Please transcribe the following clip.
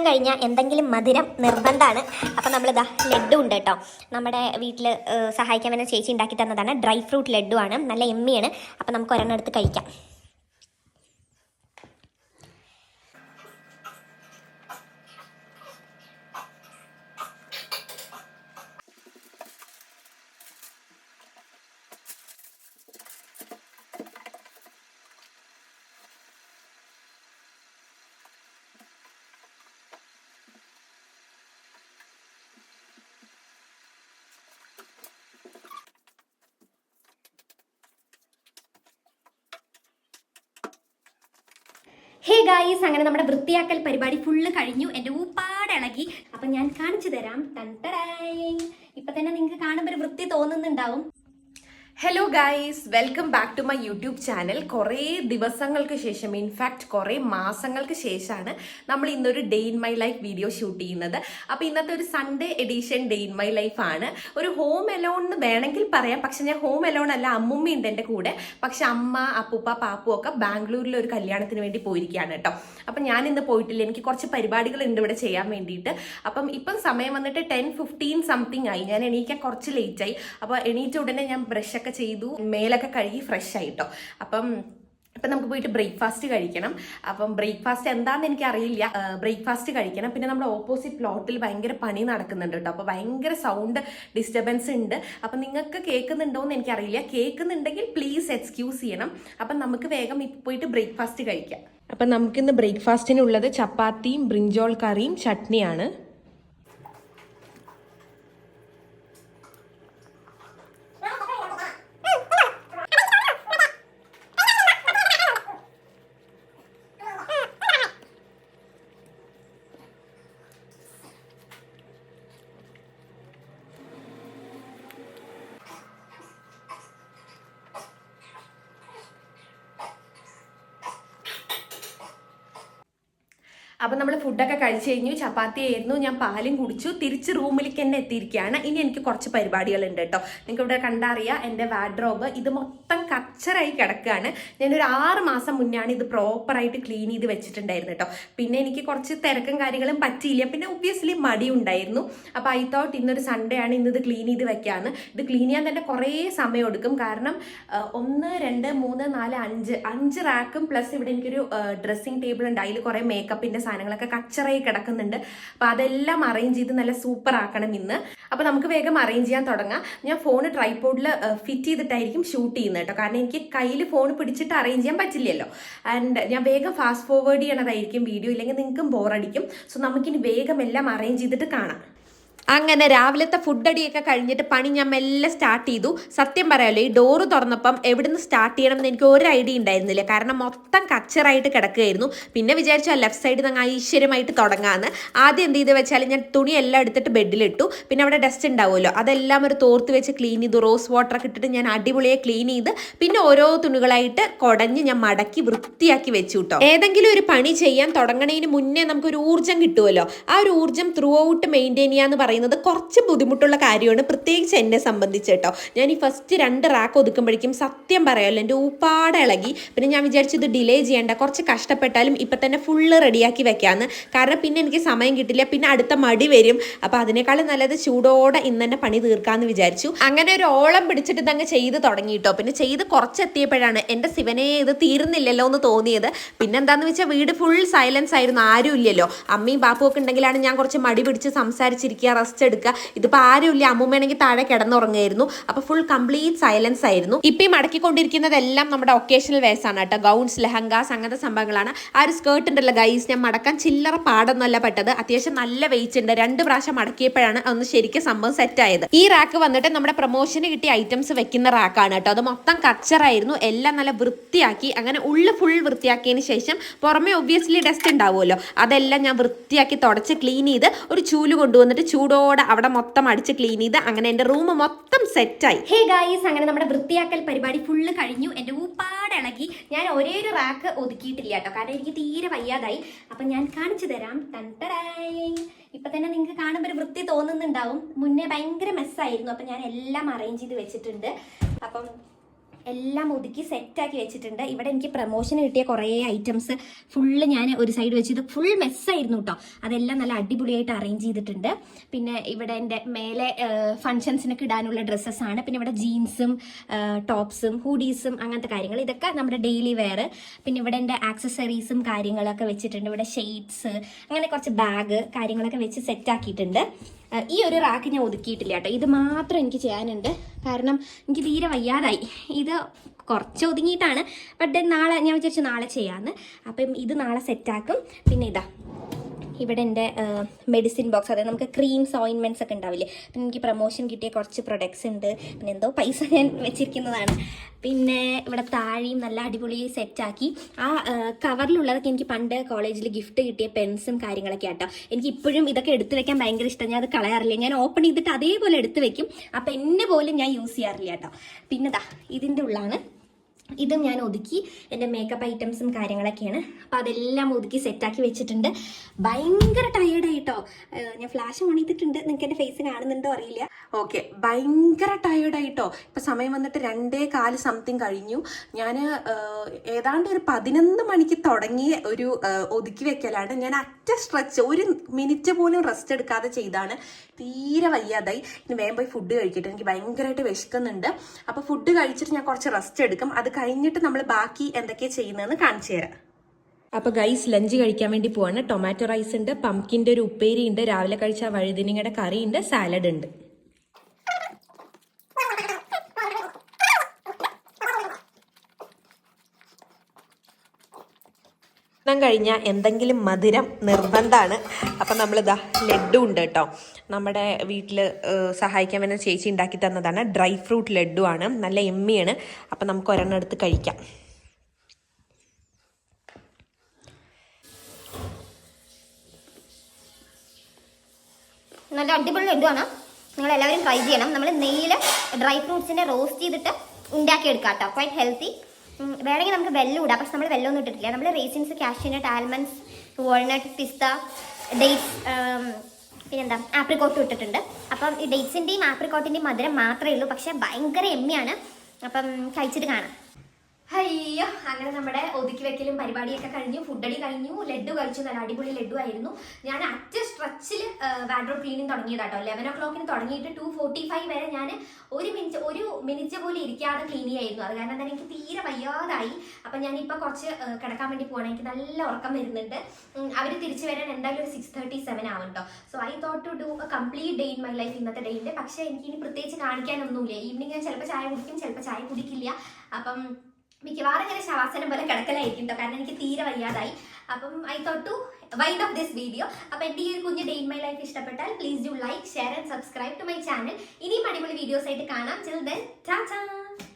കഴിഞ്ഞാൽ എന്തെങ്കിലും മധുരം നിർബന്ധമാണ്. അപ്പം നമ്മളിതാ ലഡ്ഡു ഉണ്ട് കേട്ടോ. നമ്മുടെ വീട്ടിൽ സഹായിക്കാൻ വേണ്ടി ചേച്ചി ഉണ്ടാക്കി തന്നതാണ്. ഡ്രൈ ഫ്രൂട്ട് ലഡ്ഡു ആണ്, നല്ല എമ്മിയാണ്. അപ്പം നമുക്ക് ഒരെണ്ണം എടുത്ത് കഴിക്കാം. ഹേ ഗായ്സ്, അങ്ങനെ നമ്മുടെ വൃത്തിയാക്കൽ പരിപാടി ഫുള്ള് കഴിഞ്ഞു. എൻ്റെ ഊപ്പാട് ഇളകി. അപ്പം ഞാൻ കാണിച്ചു തരാം. ഇപ്പൊ തന്നെ നിങ്ങൾക്ക് കാണുമ്പോൾ ഒരു വൃത്തി തോന്നുന്നുണ്ടാവും. Hello guys, welcome back to my YouTube channel. കുറേ ദിവസങ്ങൾക്ക് ശേഷം, ഇൻഫാക്ട് കുറേ മാസങ്ങൾക്ക് ശേഷമാണ് നമ്മൾ ഇന്നൊരു day in my life video shoot ചെയ്യുന്നത്. അപ്പോൾ ഇന്നത്തെ ഒരു Sunday edition day in my life ആണ്. ഒരു ഹോം എലോൺ എന്ന് വേണമെങ്കിൽ പറയാം, പക്ഷെ ഞാൻ ഹോം എലോൺ അല്ല, അമ്മുമ്മയുണ്ട് എൻ്റെ കൂടെ. പക്ഷെ അമ്മ, അപ്പൂപ്പ, പാപ്പു ഒക്കെ ബാംഗ്ലൂരിൽ ഒരു കല്യാണത്തിന് വേണ്ടി പോയിരിക്കുകയാണ് കേട്ടോ. അപ്പം ഞാൻ ഇന്ന് പോയിട്ടില്ല. എനിക്ക് കുറച്ച് പരിപാടികളുണ്ട് ഇവിടെ ചെയ്യാൻ വേണ്ടിയിട്ട്. ഇപ്പം സമയം വന്നിട്ട് 10:15 സംതിങ് ആയി. ഞാൻ എണീക്കാൻ കുറച്ച് ലേറ്റായി. അപ്പോൾ എണീറ്റ ഉടനെ ഞാൻ ബ്രഷൊക്കെ ചെയ്തു, മേലൊക്കെ കഴുകി ഫ്രഷ് ആയിട്ടോ. അപ്പം നമുക്ക് പോയിട്ട് ബ്രേക്ക്ഫാസ്റ്റ് കഴിക്കണം. അപ്പം ബ്രേക്ക്ഫാസ്റ്റ് എന്താണെന്ന് എനിക്കറിയില്ല. ബ്രേക്ക്ഫാസ്റ്റ് കഴിക്കണം. പിന്നെ നമ്മുടെ ഓപ്പോസിറ്റ് പ്ലോട്ടിൽ ഭയങ്കര പണി നടക്കുന്നുണ്ട് കേട്ടോ. അപ്പോൾ ഭയങ്കര സൗണ്ട് ഡിസ്റ്റർബൻസ് ഉണ്ട്. അപ്പം നിങ്ങൾക്ക് കേൾക്കുന്നുണ്ടോ എന്ന് എനിക്കറിയില്ല. കേൾക്കുന്നുണ്ടെങ്കിൽ പ്ലീസ് എക്സ്ക്യൂസ് ചെയ്യണം. അപ്പം നമുക്ക് വേഗം പോയിട്ട് ബ്രേക്ക്ഫാസ്റ്റ് കഴിക്കാം. അപ്പം നമുക്കിന്ന് ബ്രേക്ക്ഫാസ്റ്റിനുള്ളത് ചപ്പാത്തിയും ബ്രിഞ്ചോൾ കറിയും ചട്നിയാണ്. അപ്പം നമ്മൾ ഫുഡൊക്കെ കഴിച്ചു കഴിഞ്ഞു. ചപ്പാത്തി ആയിരുന്നു, ഞാൻ പാലും കുടിച്ചു. തിരിച്ച് റൂമിലേക്ക് തന്നെ എത്തിയിരിക്കുകയാണ്. ഇനി എനിക്ക് കുറച്ച് പരിപാടികളുണ്ട് കേട്ടോ. നിങ്ങൾക്ക് ഇവിടെ കണ്ടറിയാം എൻ്റെ വാർഡ്രോബ്. ഇത് മൊത്തം കച്ചറായി കിടക്കുകയാണ്. ഞാനൊരു 6 മാസം മുന്നാണ് ഇത് പ്രോപ്പറായിട്ട് ക്ലീൻ ചെയ്ത് വെച്ചിട്ടുണ്ടായിരുന്നു കേട്ടോ. പിന്നെ എനിക്ക് കുറച്ച് തിരക്കും കാര്യങ്ങളും പറ്റിയില്ല. പിന്നെ ഒബ്വിയസ്ലി മടി ഉണ്ടായിരുന്നു. അപ്പോൾ ഐ തോട്ട് ഇന്നൊരു സൺഡേ ആണ്, ഇന്നത് ക്ലീൻ ചെയ്ത് വെക്കാമെന്ന്. ഇത് ക്ലീൻ ചെയ്യാൻ തന്നെ കുറേ സമയം എടുക്കും. കാരണം 1, 2, 3, 4, 5 റാക്കും പ്ലസ് ഇവിടെ എനിക്കൊരു ഡ്രസ്സിങ് ടേബിൾ ഉണ്ട്. അതിൽ കുറേ മേക്കപ്പിൻ്റെ സാധനങ്ങളൊക്കെ കച്ചറായി കിടക്കുന്നുണ്ട്. അപ്പോൾ അതെല്ലാം അറേഞ്ച് ചെയ്ത് നല്ല സൂപ്പർ ആക്കണം ഇന്ന്. അപ്പോൾ നമുക്ക് വേഗം അറേഞ്ച് ചെയ്യാൻ തുടങ്ങാം. ഞാൻ ഫോൺ ട്രൈപോഡിൽ ഫിറ്റ് ചെയ്തിട്ടായിരിക്കും ഷൂട്ട് ചെയ്യുന്നത് കേട്ടോ. കാരണം എനിക്ക് കയ്യിൽ ഫോൺ പിടിച്ചിട്ട് അറേഞ്ച് ചെയ്യാൻ പറ്റില്ലല്ലോ. ആൻഡ് ഞാൻ വേഗം ഫാസ്റ്റ് ഫോർവേഡ് ചെയ്യണതായിരിക്കും വീഡിയോ, ഇല്ലെങ്കിൽ നിങ്ങൾക്കും ബോറടിക്കും. സോ നമുക്കിനി വേഗം എല്ലാം അറേഞ്ച് ചെയ്തിട്ട് കാണാം. അങ്ങനെ രാവിലത്തെ ഫുഡ് അടിയൊക്കെ കഴിഞ്ഞിട്ട് പണി ഞാൻ മെല്ലെ സ്റ്റാർട്ട് ചെയ്തു. സത്യം പറയാമല്ലോ, ഈ ഡോറ് തുറന്നപ്പം എവിടുന്ന് സ്റ്റാർട്ട് ചെയ്യണം എന്ന് എനിക്ക് ഒരു ഐഡിയ ഉണ്ടായിരുന്നില്ല. കാരണം മൊത്തം കച്ചറായിട്ട് കിടക്കുകയായിരുന്നു. പിന്നെ വിചാരിച്ചു ആ ലെഫ്റ്റ് സൈഡിൽ നിന്ന് ഐശ്വര്യമായിട്ട് തുടങ്ങാമെന്ന്. ആദ്യം എന്ത് ചെയ്ത് വെച്ചാൽ ഞാൻ തുണിയെല്ലാം എടുത്തിട്ട് ബെഡിലിട്ടു. പിന്നെ അവിടെ ഡസ്റ്റ് ഉണ്ടാവുമല്ലോ, അതെല്ലാം ഒരു തോർത്ത് വെച്ച് ക്ലീൻ ചെയ്തു. റോസ് വാട്ടറൊക്കെ ഇട്ടിട്ട് ഞാൻ അടിപൊളിയെ ക്ലീൻ ചെയ്ത് പിന്നെ ഓരോ തുണികളായിട്ട് കുടഞ്ഞ് ഞാൻ മടക്കി വൃത്തിയാക്കി വെച്ചു കേട്ടോ. ഏതെങ്കിലും ഒരു പണി ചെയ്യാൻ തുടങ്ങണതിന് മുന്നേ നമുക്കൊരു ഊർജ്ജം കിട്ടുമല്ലോ. ആ ഒരു ഊർജ്ജം ത്രൂ ഔട്ട് മെയിൻറ്റെയിൻ ചെയ്യാന്ന് പറയുന്നത് കുറച്ച് ബുദ്ധിമുട്ടുള്ള കാര്യമാണ്, പ്രത്യേകിച്ച് എന്നെ സംബന്ധിച്ച് കേട്ടോ. ഞാൻ ഈ ഫസ്റ്റ് 2 റാക്ക് ഒതുക്കുമ്പോഴേക്കും സത്യം പറയാമല്ലോ എൻ്റെ ഊപ്പാടെ ഇളകി. പിന്നെ ഞാൻ വിചാരിച്ചു ഇത് ഡിലേ ചെയ്യേണ്ട, കുറച്ച് കഷ്ടപ്പെട്ടാലും ഇപ്പം തന്നെ ഫുള്ള് റെഡിയാക്കി വെക്കാമെന്ന്. കാരണം പിന്നെ എനിക്ക് സമയം കിട്ടില്ല, പിന്നെ അടുത്ത മടി വരും. അപ്പോൾ അതിനേക്കാളും നല്ലത് ചൂടോടെ ഇന്ന് തന്നെ പണി തീർക്കാമെന്ന് വിചാരിച്ചു. അങ്ങനെ ഒരു ഓളം പിടിച്ചിട്ട് ഇതങ്ങ് ചെയ്ത് തുടങ്ങി കേട്ടോ. പിന്നെ ചെയ്ത് കുറച്ചെത്തിയപ്പോഴാണ് എൻ്റെ ശിവനെ ഇത് തീർന്നില്ലല്ലോ എന്ന് തോന്നിയത്. പിന്നെ എന്താണെന്ന് വെച്ചാൽ വീട് ഫുൾ സൈലൻസ് ആയിരുന്നു, ആരും ഇല്ലല്ലോ. അമ്മയും ബാപ്പും ഒക്കെ ഉണ്ടെങ്കിലാണ് ഞാൻ കുറച്ച് മടി പിടിച്ച് സംസാരിച്ചിരിക്കുക, റെസ്റ്റ് എടുക്കുക. ഇതിപ്പോൾ ആരുമില്ല. അമ്മൂമ്മയാണെങ്കിൽ താഴെ കിടന്നുറങ്ങുമായിരുന്നു. അപ്പോൾ ഫുൾ കംപ്ലീറ്റ് സൈലൻസ് ആയിരുന്നു. ഇപ്പം ഈ മടക്കിക്കൊണ്ടിരിക്കുന്നതെല്ലാം നമ്മുടെ ഒക്കേഷണൽ വെയർസ് ആണ് കേട്ടോ. ഗൗൺസ്, ലെഹങ്കാസ്, അങ്ങനത്തെ സംഭവങ്ങളാണ്. ആ ഒരു സ്കേർട്ട് ഉണ്ടല്ലോ ഗൈസ്, ഞാൻ മടക്കാൻ ചില്ലറ പാടൊന്നുമല്ല പെട്ടത്. അത്യാവശ്യം നല്ല വെയിറ്റ് ഉണ്ട്. 2 പ്രാവശ്യം മടക്കിയപ്പോഴാണ് അതൊന്ന് ശരിക്കും സംഭവം സെറ്റ് ആയത്. ഈ റാക്ക് വന്നിട്ട് നമ്മുടെ പ്രൊമോഷന് കിട്ടിയ ഐറ്റംസ് വെക്കുന്ന റാക്കാണ് കേട്ടോ. അത് മൊത്തം കച്ചറായിരുന്നു. എല്ലാം നല്ല വൃത്തിയാക്കി, അങ്ങനെ ഉള്ളിൽ ഫുൾ വൃത്തിയാക്കിയതിന് ശേഷം പുറമെ ഒബ്വിയസ്ലി ഡസ്റ്റ് ഉണ്ടാവുമല്ലോ, അതെല്ലാം ഞാൻ വൃത്തിയാക്കി തുടച്ച് ക്ലീൻ ചെയ്ത് ഒരു ചൂല് കൊണ്ടുവന്നിട്ട് ചൂടോടെ അവിടെ മൊത്തം അടിച്ച് ക്ലീൻ ചെയ്ത് അങ്ങനെ എൻ്റെ റൂം മൊത്തം സെറ്റായി. ഹേ ഗായ്സ്, അങ്ങനെ നമ്മുടെ വൃത്തിയാക്കൽ പരിപാടി ഫുള്ള് കഴിഞ്ഞു. എൻ്റെ ഊപ്പാട് ഇളകി. ഞാൻ ഒരേ ഒരു റാക്ക് ഒതുക്കിയിട്ടില്ല കേട്ടോ, കാരണം എനിക്ക് തീരെ വയ്യാതായി. അപ്പം ഞാൻ കാണിച്ചു തരാം. ഇപ്പം തന്നെ നിങ്ങൾക്ക് കാണുമ്പോൾ ഒരു വൃത്തി തോന്നുന്നുണ്ടാവും. മുന്നേ ഭയങ്കര മെസ്സായിരുന്നു. അപ്പം ഞാൻ എല്ലാം അറേഞ്ച് ചെയ്ത് വെച്ചിട്ടുണ്ട്. അപ്പം എല്ലാം ഒതുക്കി സെറ്റാക്കി വെച്ചിട്ടുണ്ട്. ഇവിടെ എനിക്ക് പ്രൊമോഷൻ കിട്ടിയ കുറേ ഐറ്റംസ് ഫുള്ള് ഞാൻ ഒരു സൈഡ് വെച്ച്, ഇത് ഫുൾ മെസ്സായിരുന്നു കേട്ടോ. അതെല്ലാം നല്ല അടിപൊളിയായിട്ട് അറേഞ്ച് ചെയ്തിട്ടുണ്ട്. പിന്നെ ഇവിടെ എൻ്റെ മേലെ ഫങ്ഷൻസിനൊക്കെ ഇടാനുള്ള ഡ്രസ്സസ് ആണ്. പിന്നെ ഇവിടെ ജീൻസും ടോപ്സും ഹൂഡീസും അങ്ങനത്തെ കാര്യങ്ങൾ, ഇതൊക്കെ നമ്മുടെ ഡെയിലി വെയർ. പിന്നെ ഇവിടെ എൻ്റെ ആക്സസറീസും കാര്യങ്ങളൊക്കെ വെച്ചിട്ടുണ്ട്. ഇവിടെ ഷെയ്ഡ്സ്, അങ്ങനെ കുറച്ച് ബാഗ് കാര്യങ്ങളൊക്കെ വെച്ച് സെറ്റാക്കിയിട്ടുണ്ട്. ഈ ഒരു റാക്ക് ഞാൻ ഒതുക്കിയിട്ടില്ല കേട്ടോ. ഇത് മാത്രം എനിക്ക് ചെയ്യാനുണ്ട്, കാരണം എനിക്ക് തീരെ വയ്യാതായി. ഇത് കുറച്ച് ഒതുങ്ങിയിട്ടാണ്, ബട്ട് നാളെ ഞാൻ വിചാരിച്ചു നാളെ ചെയ്യാമെന്ന്. അപ്പം ഇത് നാളെ സെറ്റാക്കും. പിന്നെ ഇതാ ഇവിടെ എൻ്റെ മെഡിസിൻ ബോക്സ്, അതായത് നമുക്ക് ക്രീംസ് ഓയിൻമെൻറ്റ്സ് ഒക്കെ ഉണ്ടാവില്ലേ. പിന്നെ എനിക്ക് പ്രൊമോഷൻ കിട്ടിയ കുറച്ച് പ്രൊഡക്ട്സ് ഉണ്ട്. പിന്നെ എന്തോ പൈസ ഞാൻ വെച്ചിരിക്കുന്നതാണ്. പിന്നെ ഇവിടെ താഴെയും നല്ല അടിപൊളി സെറ്റാക്കി. ആ കവറിലുള്ളതൊക്കെ എനിക്ക് പണ്ട് കോളേജിൽ ഗിഫ്റ്റ് കിട്ടിയ പെൻസും കാര്യങ്ങളൊക്കെ ആട്ടോ. എനിക്ക് ഇപ്പോഴും ഇതൊക്കെ എടുത്തു വെക്കാൻ ഭയങ്കര ഇഷ്ടം. ഞാൻ അത് കളയാറില്ല, ഞാൻ ഓപ്പൺ ചെയ്തിട്ട് അതേപോലെ എടുത്തു വെക്കും. അപ്പം എന്നെ പോലും ഞാൻ യൂസ് ചെയ്യാറില്ല കേട്ടോ. പിന്നെ ദാ ഇതിൻ്റെ ഉള്ളാണ്, ഇതും ഞാൻ ഒതുക്കി. എൻ്റെ മേക്കപ്പ് ഐറ്റംസും കാര്യങ്ങളൊക്കെയാണ്. അപ്പോൾ അതെല്ലാം ഒതുക്കി സെറ്റാക്കി വെച്ചിട്ടുണ്ട്. ഭയങ്കര ടയേർഡായിട്ടോ. ഞാൻ ഫ്ലാഷ് ഓൺ ചെയ്തിട്ടുണ്ട്, നിങ്ങൾക്ക് എൻ്റെ ഫേസ് കാണുന്നുണ്ടോ അറിയില്ല. ഓക്കെ, ഭയങ്കര ടയേർഡായിട്ടോ. ഇപ്പം സമയം വന്നിട്ട് 2:15 സംതിങ് കഴിഞ്ഞു. ഞാൻ ഏതാണ്ട് ഒരു 11 മണിക്ക് തുടങ്ങിയ ഒരു ഒതുക്കി വെക്കലാണ്. ഞാൻ അറ്റ സ്ട്രെച്ച്, ഒരു മിനിറ്റ് പോലും റെസ്റ്റ് എടുക്കാതെ ചെയ്താണ്. തീരെ വയ്യാതായി. ഇനി വേഗം പോയി ഫുഡ് കഴിക്കട്ടെ, എനിക്ക് ഭയങ്കരമായിട്ട് വിശക്കുന്നുണ്ട്. അപ്പോൾ ഫുഡ് കഴിച്ചിട്ട് ഞാൻ കുറച്ച് റെസ്റ്റ് എടുക്കും. അത് കഴിഞ്ഞിട്ട് നമ്മൾ ബാക്കി എന്തൊക്കെയാണ് ചെയ്യുന്നതെന്ന് കാണിച്ചു തരാം. അപ്പോൾ ഗൈസ്, ലഞ്ച് കഴിക്കാൻ വേണ്ടി പോവാണ്. ടൊമാറ്റോ റൈസ് ഉണ്ട്, പംകിൻ്റെ ഒരു ഉപ്പേരി ഉണ്ട്, രാവിലെ കഴിച്ച വഴുതിനിങ്ങയുടെ കറി ഉണ്ട്, സാലഡ് ഉണ്ട്. കഴിഞ്ഞാൽ എന്തെങ്കിലും മധുരം നിർബന്ധമാണ്. അപ്പം നമ്മളിതാ ലഡ്ഡു ഉണ്ട് കേട്ടോ. നമ്മുടെ വീട്ടിൽ സഹായിക്കാൻ വേണ്ടി ചേച്ചി ഉണ്ടാക്കി തന്നതാണ്. ഡ്രൈ ഫ്രൂട്ട് ലഡ്ഡു ആണ്, നല്ല എമ്മിയാണ്. അപ്പം നമുക്ക് ഒരെണ്ണം എടുത്ത് കഴിക്കാം. നല്ല അടിപൊളി ലഡ്ഡുവാണ്, നിങ്ങൾ എല്ലാവരും ട്രൈ ചെയ്യണം. നമ്മൾ നെയ്യിൽ ഡ്രൈ ഫ്രൂട്ട്സിനെ റോസ്റ്റ് ചെയ്തിട്ട് ഉണ്ടാക്കിയെടുക്കാം കേട്ടോ. Quite healthy. വേണമെങ്കിൽ നമുക്ക് വെല്ലം ഇടാം, പക്ഷെ നമ്മൾ വെല്ലമൊന്നും ഇട്ടിട്ടില്ല. നമ്മൾ റേസിൻസ്, കാഷ്യൂനട്ട്, ആൽമണ്ട്സ്, വാൾനട്ട്, പിസ്ത, ഡേറ്റ്സ്, പിന്നെന്താ ആപ്രിക്കോട്ടും ഇട്ടിട്ടുണ്ട്. അപ്പം ഈ ഡേറ്റ്സിൻ്റെയും ആപ്രിക്കോട്ടിൻ്റെയും മധുരം മാത്രമേ ഉള്ളൂ, പക്ഷെ ഭയങ്കര എമ്മിയാണ്. അപ്പം കഴിച്ചിട്ട് കാണാം. അയ്യോ, അങ്ങനെ നമ്മുടെ ഒതുക്കി വെക്കലും പരിപാടിയൊക്കെ കഴിഞ്ഞു. ഫുഡടി കഴിഞ്ഞു, ലഡ്ഡു കഴിച്ചു. നല്ല അടിപൊളി ലഡ്ഡു ആയിരുന്നു. ഞാൻ അറ്റ സ്ട്രെച്ചിൽ വാർഡ്രോബ് ക്ലീനിങ് തുടങ്ങിയതാട്ടോ. 11 o'clock തുടങ്ങിയിട്ട് 2:45 വരെ ഞാൻ ഒരു മിനിറ്റ് പോലും ഇരിക്കാതെ ക്ലീൻ ചെയ്യായിരുന്നു. അത് കാരണം തന്നെ എനിക്ക് തീരെ വയ്യാതായി. അപ്പം ഞാനിപ്പോൾ കുറച്ച് കിടക്കാൻ വേണ്ടി പോകണം, എനിക്ക് നല്ല ഉറക്കം വരുന്നുണ്ട്. അവർ തിരിച്ചു വരാൻ എന്തായാലും ഒരു 6:37 ആവും കേട്ടോ. So I thought to do a complete day in my life ഇന്നത്തെ ഡേയിൻ്റെ. പക്ഷേ എനിക്കിനി പ്രത്യേകിച്ച് കാണിക്കാനൊന്നുമില്ല. ഈവനിങ് ഞാൻ ചിലപ്പോൾ ചായ കുടിക്കും, ചിലപ്പോൾ ചായ കുടിക്കില്ല. അപ്പം മിക്കവാറും ഇങ്ങനെ ശവാസനം പോലെ കിടക്കലായിരിക്കും കേട്ടോ, കാരണം എനിക്ക് തീരെ വയ്യാതായി. അപ്പം I thought to wind off this video. അപ്പം എൻ്റെ ഈ ഒരു കുഞ്ഞ് ഡേ ഇൻ മൈ ലൈഫ് ഇഷ്ടപ്പെട്ടാൽ please do like, share and subscribe to my channel. ഇനിയും അടിപൊളി വീഡിയോസ് ആയിട്ട് കാണാം. Till then, ta-ta!